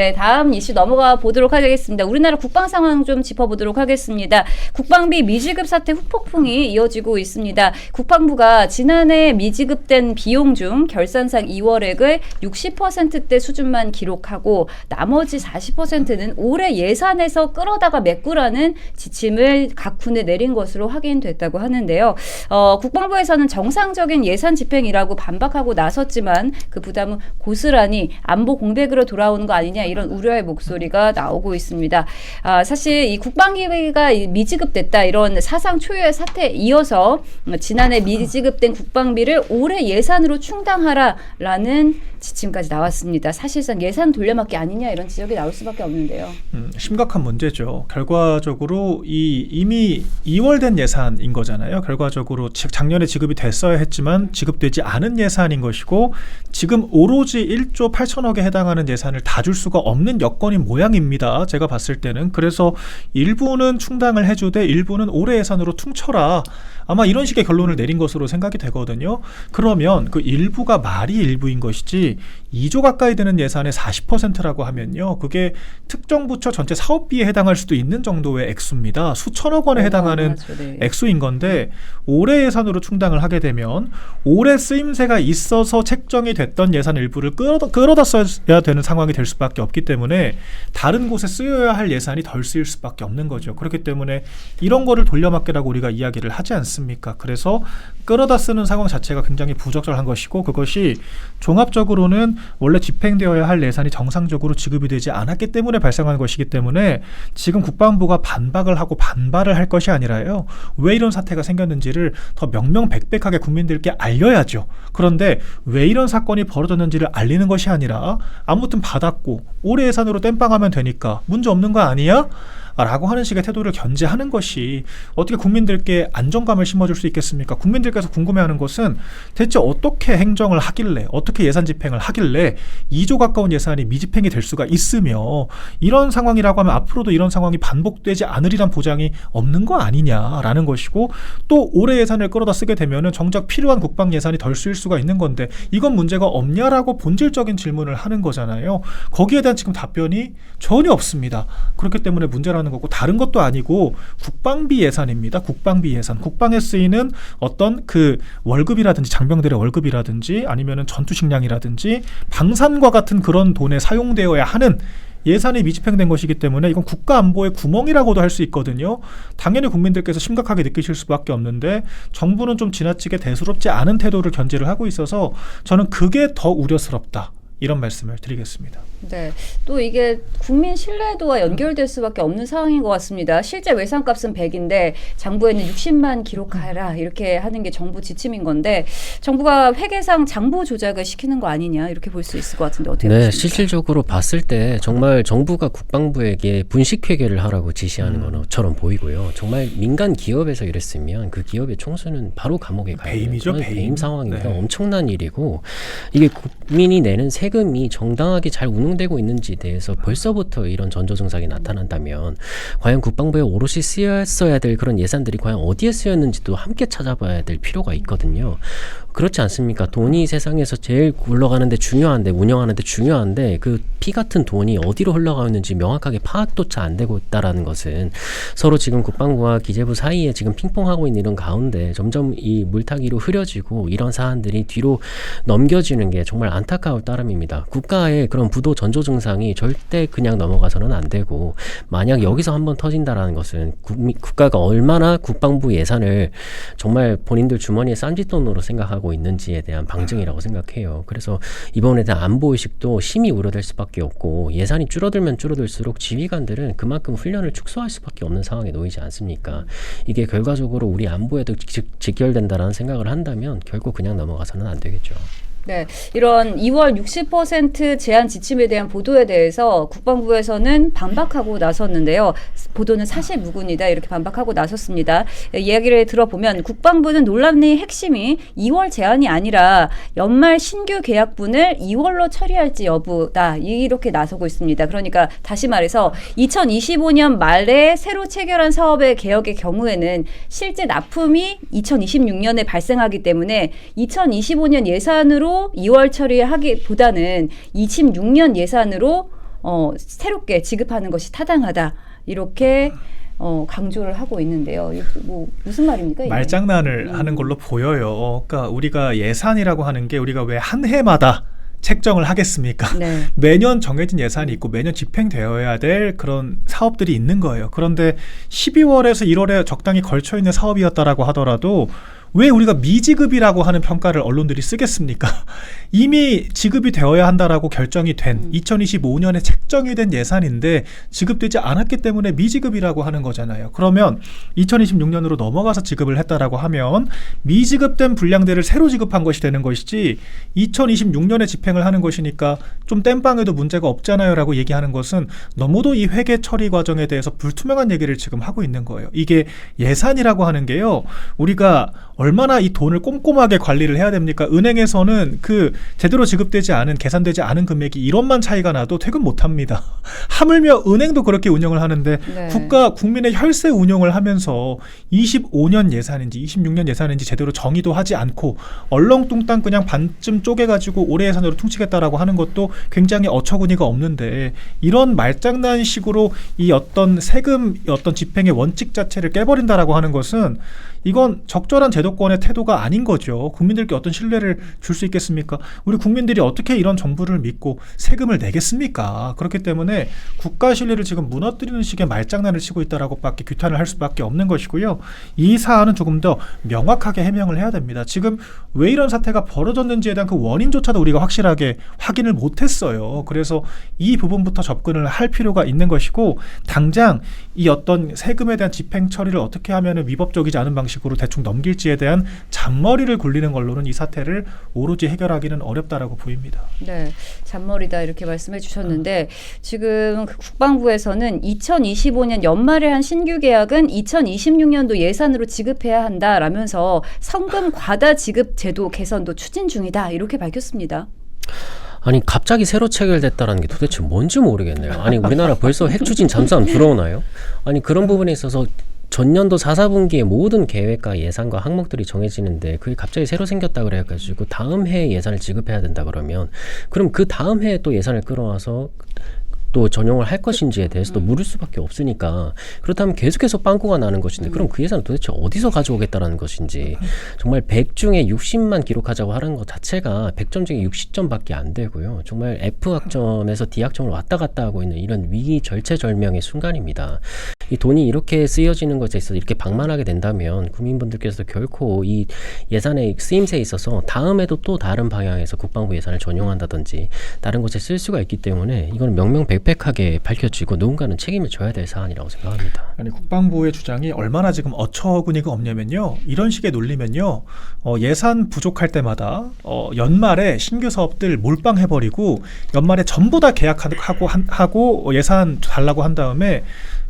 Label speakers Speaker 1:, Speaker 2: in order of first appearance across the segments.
Speaker 1: 네, 다음 이슈 넘어가 보도록 하겠습니다. 우리나라 국방 상황 좀 짚어보도록 하겠습니다. 국방비 미지급 사태 후폭풍이 이어지고 있습니다. 국방부가 지난해 미지급된 비용 중 결산상 2월액을 60%대 수준만 기록하고 나머지 40%는 올해 예산에서 끌어다가 메꾸라는 지침을 각 군에 내린 것으로 확인됐다고 하는데요. 국방부에서는 정상적인 예산 집행이라고 반박하고 나섰지만 그 부담은 고스란히 안보 공백으로 돌아오는 거 아니냐 이런 우려의 목소리가 나오고 있습니다. 사실 이 국방비가 미지급됐다 이런 사상 초유의 사태에 이어서 지난해 미지급된 국방비를 올해 예산으로 충당하라라는 지침까지 나왔습니다. 사실상 예산 돌려막기 아니냐 이런 지적이 나올 수밖에 없는데요.
Speaker 2: 심각한 문제죠. 결과적으로 이미 2월 된 예산인 거잖아요. 결과적으로 작년에 지급이 됐어야 했지만 지급되지 않은 예산인 것이고 지금 오로지 1조 8천억에 해당하는 예산을 다 줄 수가 없는 여건인 모양입니다. 제가 봤을 때는. 그래서 일부는 충당을 해주되 일부는 올해 예산으로 퉁쳐라. 아마 이런 식의 결론을 내린 것으로 생각이 되거든요. 그러면 그 일부가 말이 일부인 것이지 2조 가까이 되는 예산의 40%라고 하면요. 그게 특정 부처 전체 사업비에 해당할 수도 있는 정도의 액수입니다. 수천억 원에 해당하는
Speaker 1: 네.
Speaker 2: 액수인 건데 올해 예산으로 충당을 하게 되면 올해 쓰임새가 있어서 책정이 됐던 예산 일부를 끌어다 써야 되는 상황이 될 수밖에 없기 때문에 다른 곳에 쓰여야 할 예산이 덜 쓰일 수밖에 없는 거죠. 그렇기 때문에 이런 거를 돌려막기라고 우리가 이야기를 하지 않습니까? 그래서 끌어다 쓰는 상황 자체가 굉장히 부적절한 것이고 그것이 종합적으로는 원래 집행되어야 할 예산이 정상적으로 지급이 되지 않았기 때문에 발생한 것이기 때문에 지금 국방부가 반박을 하고 반발을 할 것이 아니라요. 왜 이런 사태가 생겼는지를 더 명명백백하게 국민들께 알려야죠. 그런데 왜 이런 사건이 벌어졌는지를 알리는 것이 아니라 아무튼 받았고 올해 예산으로 땜빵하면 되니까 문제 없는 거 아니야? 라고 하는 식의 태도를 견제하는 것이 어떻게 국민들께 안정감을 심어줄 수 있겠습니까? 국민들께서 궁금해하는 것은 대체 어떻게 행정을 하길래 어떻게 예산 집행을 하길래 2조 가까운 예산이 미집행이 될 수가 있으며 이런 상황이라고 하면 앞으로도 이런 상황이 반복되지 않으리란 보장이 없는 거 아니냐라는 것이고 또 올해 예산을 끌어다 쓰게 되면은 정작 필요한 국방 예산이 덜 쓰일 수가 있는 건데 이건 문제가 없냐라고 본질적인 질문을 하는 거잖아요. 거기에 대한 지금 답변이 전혀 없습니다. 그렇기 때문에 문제라는 거고 다른 것도 아니고 국방비 예산입니다. 국방비 예산. 국방에 쓰이는 어떤 그 월급이라든지 장병들의 월급이라든지 아니면은 전투식량이라든지 방산과 같은 그런 돈에 사용되어야 하는 예산이 미집행된 것이기 때문에 이건 국가 안보의 구멍이라고도 할 수 있거든요. 당연히 국민들께서 심각하게 느끼실 수밖에 없는데 정부는 좀 지나치게 대수롭지 않은 태도를 견제를 하고 있어서 저는 그게 더 우려스럽다. 이런 말씀을 드리겠습니다.
Speaker 1: 네, 또 이게 국민 신뢰도와 연결될 수밖에 없는 상황인 것 같습니다. 실제 외상값은 100인데 장부에는 60만 기록하라 이렇게 하는 게 정부 지침인 건데 정부가 회계상 장부 조작을 시키는 거 아니냐 이렇게 볼 수 있을 것 같은데 어떻게 보십니까?
Speaker 3: 실질적으로 봤을 때 정말 정부가 국방부에게 분식회계를 하라고 지시하는 것처럼 보이고요. 정말 민간 기업에서 이랬으면 그 기업의 총수는 바로 감옥에 가야 되는 배임 상황입니다. 네. 엄청난 일이고 이게 국민이 내는 세금이 정당하게 잘 운용되고 있는지에 대해서 벌써부터 이런 전조증상이 나타난다면 과연 국방부에 오롯이 쓰였어야 될 그런 예산들이 과연 어디에 쓰였는지도 함께 찾아봐야 될 필요가 있거든요. 그렇지 않습니까? 돈이 세상에서 제일 굴러가는데 중요한데 운영하는데 중요한데 그 피 같은 돈이 어디로 흘러가고 있는지 명확하게 파악조차 안 되고 있다라는 것은 서로 지금 국방부와 기재부 사이에 지금 핑퐁하고 있는 이런 가운데 점점 이 물타기로 흐려지고 이런 사안들이 뒤로 넘겨지는 게 정말 안타까울 따름입니다. 국가의 그런 부도 전조 증상이 절대 그냥 넘어가서는 안 되고 만약 여기서 한번 터진다라는 것은 국가가 얼마나 국방부 예산을 정말 본인들 주머니에 쌈짓돈으로 생각하고 있는지에 대한 방증이라고 생각해요. 그래서 이번에 대한 안보의식도 심히 우려될 수밖에 없고 예산이 줄어들면 줄어들수록 지휘관들은 그만큼 훈련을 축소할 수밖에 없는 상황에 놓이지 않습니까? 이게 결과적으로 우리 안보에도 직결된다라는 생각을 한다면 결국 그냥 넘어가서는 안 되겠죠.
Speaker 1: 네, 이런 2월 60% 제한 지침에 대한 보도에 대해서 국방부에서는 반박하고 나섰는데요. 보도는 사실 무근이다 이렇게 반박하고 나섰습니다. 이야기를 들어보면 국방부는 논란의 핵심이 2월 제한이 아니라 연말 신규 계약분을 2월로 처리할지 여부다 이렇게 나서고 있습니다. 그러니까 다시 말해서 2025년 말에 새로 체결한 사업의 개혁의 경우에는 실제 납품이 2026년에 발생하기 때문에 2025년 예산으로 2월 처리하기보다는 26년 예산으로 새롭게 지급하는 것이 타당하다. 이렇게 강조를 하고 있는데요. 이거 뭐 무슨 말입니까? 이게?
Speaker 2: 말장난을 하는 걸로 보여요. 그러니까 우리가 예산이라고 하는 게 우리가 왜 한 해마다 책정을 하겠습니까?
Speaker 1: 네.
Speaker 2: 매년 정해진 예산이 있고 매년 집행되어야 될 그런 사업들이 있는 거예요. 그런데 12월에서 1월에 적당히 걸쳐 있는 사업이었다라고 하더라도 왜 우리가 미지급이라고 하는 평가를 언론들이 쓰겠습니까? 이미 지급이 되어야 한다라고 결정이 된 2025년에 책정이 된 예산인데 지급되지 않았기 때문에 미지급이라고 하는 거잖아요. 그러면 2026년으로 넘어가서 지급을 했다라고 하면 미지급된 분량들을 새로 지급한 것이 되는 것이지 2026년에 집행을 하는 것이니까 좀 땜빵해도 문제가 없잖아요 라고 얘기하는 것은 너무도 이 회계 처리 과정에 대해서 불투명한 얘기를 지금 하고 있는 거예요. 이게 예산이라고 하는 게요. 우리가 얼마나 이 돈을 꼼꼼하게 관리를 해야 됩니까? 은행에서는 그 제대로 지급되지 않은 계산되지 않은 금액이 1원만 차이가 나도 퇴근 못합니다. 하물며 은행도 그렇게 운영을 하는데
Speaker 1: 네.
Speaker 2: 국민의 혈세 운영을 하면서 25년 예산인지 26년 예산인지 제대로 정의도 하지 않고 얼렁뚱땅 그냥 반쯤 쪼개가지고 올해 예산으로 퉁치겠다라고 하는 것도 굉장히 어처구니가 없는데 이런 말장난식으로 이 어떤 세금 어떤 집행의 원칙 자체를 깨버린다라고 하는 것은 이건 적절한 제도권의 태도가 아닌 거죠. 국민들께 어떤 신뢰를 줄 수 있겠습니까? 우리 국민들이 어떻게 이런 정부를 믿고 세금을 내겠습니까? 그렇기 때문에 국가 신뢰를 지금 무너뜨리는 식의 말장난을 치고 있다라고밖에 규탄을 할 수밖에 없는 것이고요. 이 사안은 조금 더 명확하게 해명을 해야 됩니다. 지금 왜 이런 사태가 벌어졌는지에 대한 그 원인조차도 우리가 확실하게 확인을 못했어요. 그래서 이 부분부터 접근을 할 필요가 있는 것이고 당장 이 어떤 세금에 대한 집행 처리를 어떻게 하면 위법적이지 않은 방식으로 대충 넘길지에 대한 잔머리를 굴리는 걸로는 이 사태를 오로지 해결하기는 어렵다라고 보입니다.
Speaker 1: 네, 잔머리다 이렇게 말씀해 주셨는데 지금 그 국방부에서는 2025년 연말에 한 신규 계약은 2026년도 예산으로 지급해야 한다라면서 성금 과다 지급 제도 개선도 추진 중이다 이렇게 밝혔습니다.
Speaker 3: 아니 갑자기 새로 체결됐다라는 게 도대체 뭔지 모르겠네요. 아니 우리나라 벌써 핵 추진 잠수함 들어오나요? 아니 그런 부분에 있어서 전년도 4분기에 모든 계획과 예산과 항목들이 정해지는데 그게 갑자기 새로 생겼다 그래가지고 다음 해에 예산을 지급해야 된다 그러면 그럼 그 다음 해에 또 예산을 끌어와서 또 전용을 할 것인지에 대해서도 물을 수밖에 없으니까 그렇다면 계속해서 빵꾸가 나는 것인데 그럼 그 예산은 도대체 어디서 가져오겠다라는 것인지 정말 100 중에 60만 기록하자고 하는 것 자체가 100점 중에 60점밖에 안 되고요. 정말 F학점에서 D학점을 왔다 갔다 하고 있는 이런 위기 절체절명의 순간입니다. 이 돈이 이렇게 쓰여지는 것에 있어서 이렇게 방만하게 된다면 국민분들께서 결코 이 예산의 쓰임새에 있어서 다음에도 또 다른 방향에서 국방부 예산을 전용한다든지 다른 곳에 쓸 수가 있기 때문에 이건 명명백백하게 밝혀지고 누군가는 책임을 져야 될 사안이라고 생각합니다.
Speaker 2: 아니 국방부의 주장이 얼마나 지금 어처구니가 없냐면요. 이런 식의 논리면요. 예산 부족할 때마다 연말에 신규 사업들 몰빵해버리고 연말에 전부 다 계약하고 예산 달라고 한 다음에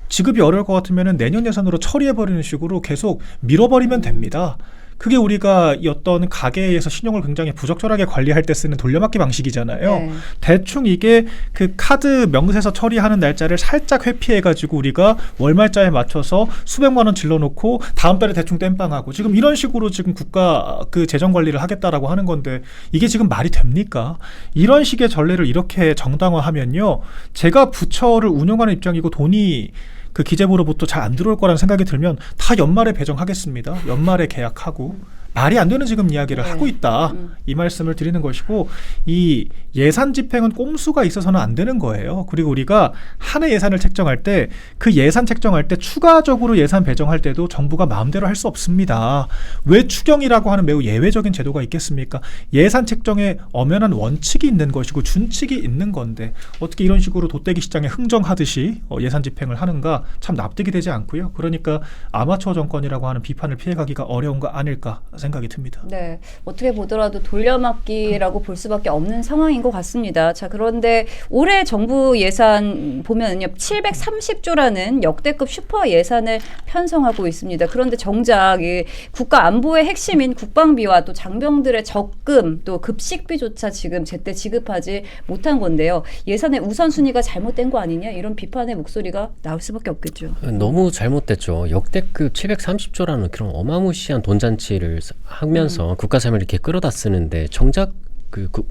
Speaker 2: 지급이 어려울 것 같으면 내년 예산으로 처리해버리는 식으로 계속 밀어버리면 됩니다. 그게 우리가 이 어떤 가게에서 신용을 굉장히 부적절하게 관리할 때 쓰는 돌려막기 방식이잖아요.
Speaker 1: 네.
Speaker 2: 대충 이게 그 카드 명세서 처리하는 날짜를 살짝 회피해가지고 우리가 월말짜에 맞춰서 수백만 원 질러놓고 다음 달에 대충 땜빵하고 지금 이런 식으로 지금 국가 그 재정 관리를 하겠다라고 하는 건데 이게 지금 말이 됩니까? 이런 식의 전례를 이렇게 정당화하면요. 제가 부처를 운영하는 입장이고 돈이 그 기재부로부터 잘 안 들어올 거라는 생각이 들면 다 연말에 배정하겠습니다. 연말에 계약하고 말이 안 되는 지금 이야기를 하고 있다. 이 말씀을 드리는 것이고 이 예산 집행은 꼼수가 있어서는 안 되는 거예요. 그리고 우리가 한 해 예산을 책정할 때 그 예산 책정할 때 추가적으로 예산 배정할 때도 정부가 마음대로 할 수 없습니다. 왜 추경이라고 하는 매우 예외적인 제도가 있겠습니까? 예산 책정에 엄연한 원칙이 있는 것이고 준칙이 있는 건데 어떻게 이런 식으로 돗대기 시장에 흥정하듯이 예산 집행을 하는가 참 납득이 되지 않고요. 그러니까 아마추어 정권이라고 하는 비판을 피해가기가 어려운 거 아닐까 생각이 듭니다.
Speaker 1: 네, 어떻게 보더라도 돌려막기라고 볼 수밖에 없는 상황인 것 같습니다. 자, 그런데 올해 정부 예산 보면요, 730조라는 역대급 슈퍼 예산을 편성하고 있습니다. 그런데 정작 이 국가 안보의 핵심인 국방비와 또 장병들의 적금, 또 급식비조차 지금 제때 지급하지 못한 건데요. 예산의 우선순위가 잘못된 거 아니냐 이런 비판의 목소리가 나올 수밖에 없겠죠.
Speaker 3: 너무 잘못됐죠. 역대급 730조라는 그런 어마무시한 돈잔치를 하면서 국가 사업을 이렇게 끌어다 쓰는데 정작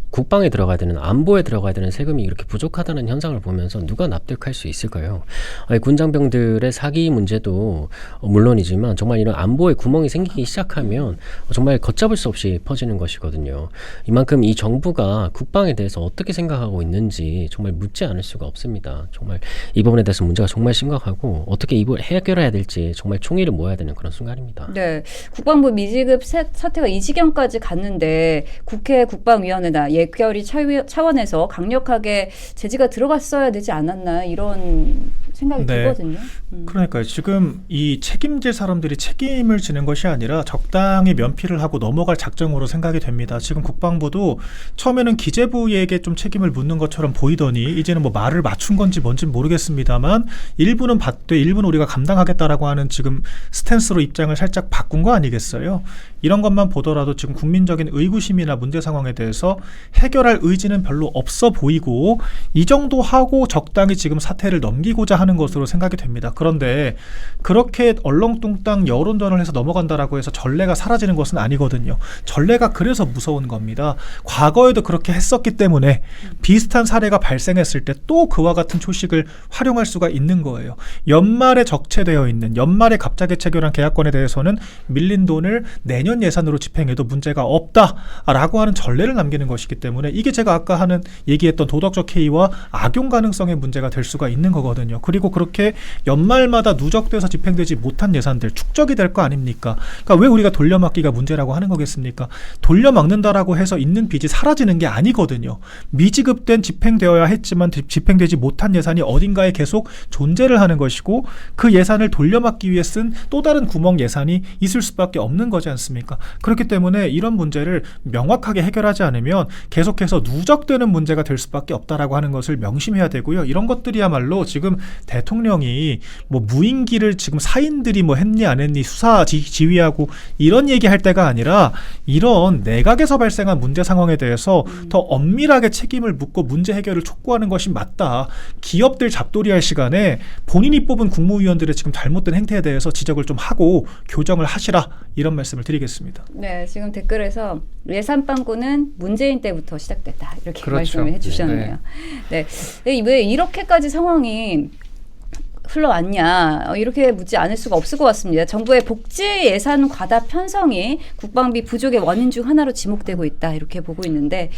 Speaker 3: 국방에 들어가야 되는, 안보에 들어가야 되는 세금이 이렇게 부족하다는 현상을 보면서 누가 납득할 수 있을까요? 아니, 군장병들의 사기 문제도 물론이지만 정말 이런 안보에 구멍이 생기기 시작하면 정말 걷잡을 수 없이 퍼지는 것이거든요. 이만큼 이 정부가 국방에 대해서 어떻게 생각하고 있는지 정말 묻지 않을 수가 없습니다. 정말 이 부분에 대해서 문제가 정말 심각하고 어떻게 이걸 해결해야 될지 정말 총의를 모아야 되는 그런 순간입니다.
Speaker 1: 네, 국방부 미지급 사태가 이 지경까지 갔는데 국회 국방위원회나 예결위 차원에서 강력하게 제지가 들어갔어야 되지 않았나 이런 생각이 들거든요.
Speaker 2: 그러니까요. 지금 이 책임질 사람들이 책임을 지는 것이 아니라 적당히 면피를 하고 넘어갈 작정으로 생각이 됩니다. 지금 국방부도 처음에는 기재부에게 좀 책임을 묻는 것처럼 보이더니 이제는 뭐 말을 맞춘 건지 뭔지는 모르겠습니다만 일부는 받되 일부는 우리가 감당하겠다라고 하는 지금 스탠스로 입장을 살짝 바꾼 거 아니겠어요? 이런 것만 보더라도 지금 국민적인 의구심이나 문제 상황에 대해서 해결할 의지는 별로 없어 보이고 이 정도 하고 적당히 지금 사태를 넘기고자 하는 것으로 생각이 됩니다. 그런데 그렇게 얼렁뚱땅 여론전을 해서 넘어간다라고 해서 전례가 사라지는 것은 아니거든요. 전례가 그래서 무서운 겁니다. 과거에도 그렇게 했었기 때문에 비슷한 사례가 발생했을 때 또 그와 같은 초식을 활용할 수가 있는 거예요. 연말에 적체되어 있는, 연말에 갑자기 체결한 계약권에 대해서는 밀린 돈을 내년 예산으로 집행해도 문제가 없다라고 하는 전례를 남기는 것이기 때문에 이게 제가 아까 얘기했던 도덕적 해이와 악용 가능성의 문제가 될 수가 있는 거거든요. 그리고 그렇게 연말마다 누적돼서 집행되지 못한 예산들 축적이 될 거 아닙니까? 그러니까 왜 우리가 돌려막기가 문제라고 하는 거겠습니까? 돌려막는다라고 해서 있는 빚이 사라지는 게 아니거든요. 미지급된 집행되어야 했지만 집행되지 못한 예산이 어딘가에 계속 존재를 하는 것이고 그 예산을 돌려막기 위해 쓴 또 다른 구멍 예산이 있을 수밖에 없는 거지 않습니까? 그렇기 때문에 이런 문제를 명확하게 해결하지 않으면 계속해서 누적되는 문제가 될 수밖에 없다라고 하는 것을 명심해야 되고요. 이런 것들이야말로 지금 대통령이 뭐 무인기를 지금 사인들이 뭐 했니 안 했니 수사 지휘하고 이런 얘기할 때가 아니라 이런 내각에서 발생한 문제 상황에 대해서 더 엄밀하게 책임을 묻고 문제 해결을 촉구하는 것이 맞다. 기업들 잡돌이할 시간에 본인이 뽑은 국무위원들의 지금 잘못된 행태에 대해서 지적을 좀 하고 교정을 하시라 이런 말씀을 드리겠습니다.
Speaker 1: 네, 지금 댓글에서 예산 빵꾸는 문재인 때부터 시작됐다 이렇게
Speaker 4: 그렇죠.
Speaker 1: 말씀을 해주셨네요. 네, 왜 이렇게까지 상황이 흘러왔냐 이렇게 묻지 않을 수가 없을 것 같습니다. 정부의 복지 예산 과다 편성이 국방비 부족의 원인 중 하나로 지목되고 있다 이렇게 보고 있는데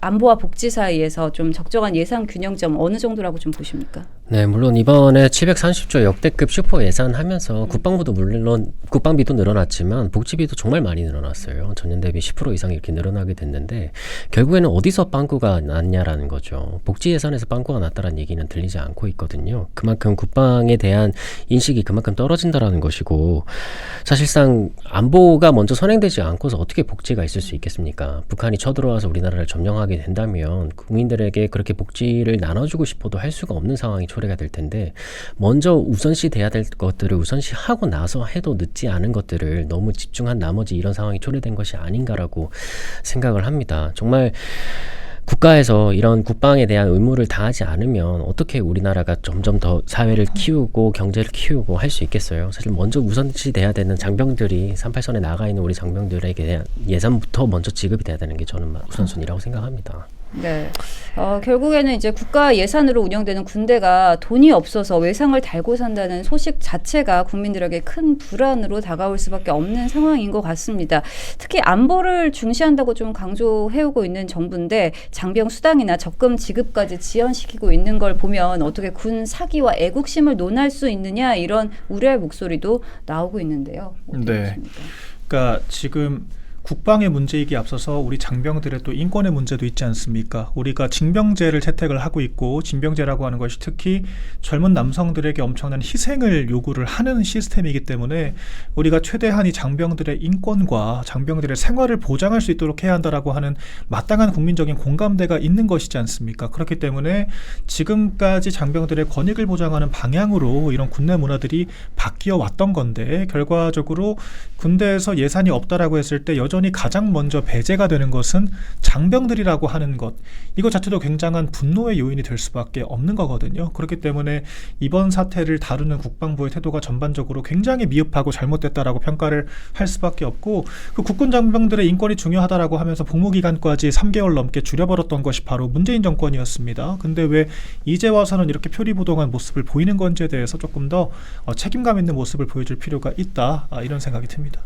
Speaker 1: 안보와 복지 사이에서 좀 적정한 예산 균형점 어느 정도라고 좀 보십니까?
Speaker 3: 네, 물론 이번에 730조 역대급 슈퍼 예산하면서 국방부도 물론 국방비도 늘어났지만 복지비도 정말 많이 늘어났어요. 전년 대비 10% 이상 이렇게 늘어나게 됐는데 결국에는 어디서 빵꾸가 났냐라는 거죠. 복지 예산에서 빵꾸가 났다라는 얘기는 들리지 않고 있거든요. 그만큼 국방에 대한 인식이 그만큼 떨어진다라는 것이고 사실상 안보가 먼저 선행되지 않고서 어떻게 복지가 있을 수 있겠습니까? 북한이 쳐들어와서 우리나라를 점령하게 된다면 국민들에게 그렇게 복지를 나눠주고 싶어도 할 수가 없는 상황이 초래가 될 텐데 먼저 우선시 돼야 될 것들을 우선시 하고 나서 해도 늦지 않은 것들을 너무 집중한 나머지 이런 상황이 초래된 것이 아닌가라고 생각을 합니다. 정말 국가에서 이런 국방에 대한 의무를 다하지 않으면 어떻게 우리나라가 점점 더 사회를 키우고 경제를 키우고 할 수 있겠어요. 사실 먼저 우선시 돼야 되는 장병들이 38선에 나가 있는 우리 장병들에게 대한 예산부터 먼저 지급이 돼야 되는 게 저는 우선순위라고 생각합니다.
Speaker 1: 네, 결국에는 이제 국가 예산으로 운영되는 군대가 돈이 없어서 외상을 달고 산다는 소식 자체가 국민들에게 큰 불안으로 다가올 수밖에 없는 상황인 것 같습니다. 특히 안보를 중시한다고 좀 강조해오고 있는 정부인데 장병 수당이나 적금 지급까지 지연시키고 있는 걸 보면 어떻게 군 사기와 애국심을 논할 수 있느냐 이런 우려의 목소리도 나오고 있는데요.
Speaker 2: 네, 그러니까 지금 국방의 문제이기에 앞서서 우리 장병들의 또 인권의 문제도 있지 않습니까? 우리가 징병제를 채택을 하고 있고 징병제라고 하는 것이 특히 젊은 남성들에게 엄청난 희생을 요구를 하는 시스템이기 때문에 우리가 최대한 이 장병들의 인권과 장병들의 생활을 보장할 수 있도록 해야 한다라고 하는 마땅한 국민적인 공감대가 있는 것이지 않습니까? 그렇기 때문에 지금까지 장병들의 권익을 보장하는 방향으로 이런 군내 문화들이 바뀌어 왔던 건데 결과적으로 군대에서 예산이 없다라고 했을 때 여전히 당연히 가장 먼저 배제가 되는 것은 장병들이라고 하는 것, 이것 자체도 굉장한 분노의 요인이 될 수밖에 없는 거거든요. 그렇기 때문에 이번 사태를 다루는 국방부의 태도가 전반적으로 굉장히 미흡하고 잘못됐다라고 평가를 할 수밖에 없고, 그 국군 장병들의 인권이 중요하다라고 하면서 복무기간까지 3개월 넘게 줄여버렸던 것이 바로 문재인 정권이었습니다. 근데 왜 이제 와서는 이렇게 표리부동한 모습을 보이는 건지에 대해서 조금 더 책임감 있는 모습을 보여줄 필요가 있다, 이런 생각이 듭니다.